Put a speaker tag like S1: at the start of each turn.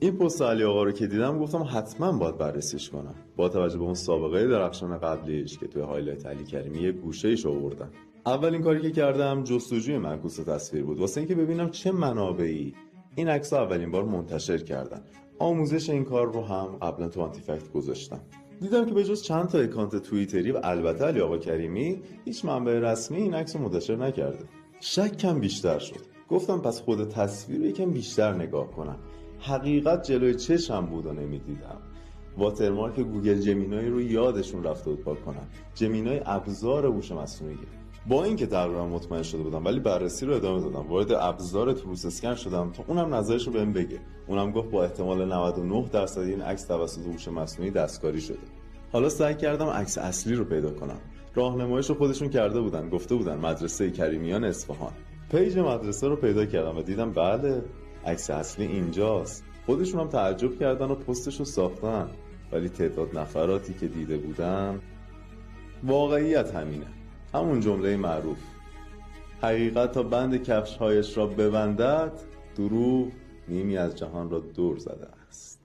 S1: این پست علی آقا رو که دیدم گفتم حتما باید بررسیش کنم، با توجه به اون سابقه درخشان قبلیش که توی هایلایت علی کریمی یه گوشه‌ایش آوردن. اولین کاری که کردم جستجوی معکوس تصویر بود، واسه اینکه ببینم چه منابعی این عکس‌ها اولین بار منتشر کردن. آموزش این کار رو هم قبلا تو آنتی فکت گذاشتم. دیدم که به جز چند تا اکانت توییتری و البته علی آقا کریمی، هیچ منبع رسمی این عکس رو منتشر نکرده. شکم بیشتر شد. گفتم پس خود تصویر رو یکم بیشتر نگاه کنم. حقیقت جلوی چشم بود و نمیدیدم. واترمارک گوگل جمینای رو یادشون رفته بود پاک کنم. جمینای ابزار هوش مصنوعیه. با اینکه تقریبا مطمئن شده بودم ولی بررسی رو ادامه دادم. وارد ابزار تروس اسکن شدم تا اونم نظرش رو بهم بگه. اونم گفت با احتمال 99% این عکس توسط هوش مصنوعی دستکاری شده. حالا سعی کردم عکس اصلی رو پیدا کنم. راهنماییش رو خودشون کرده بودن، گفته بودن مدرسه کریمیان اصفهان. پیج مدرسه رو پیدا کردم و دیدم بله عکس اصلی اینجاست. خودشون هم تعجب کردن و پستش رو ساختن، ولی تعداد نفراتی که دیده بودن واقعیت همینه. همون جمله معروف، حقیقت تا بند کفش‌هایش را ببندد، دروغ نیمی از جهان را دور زده است.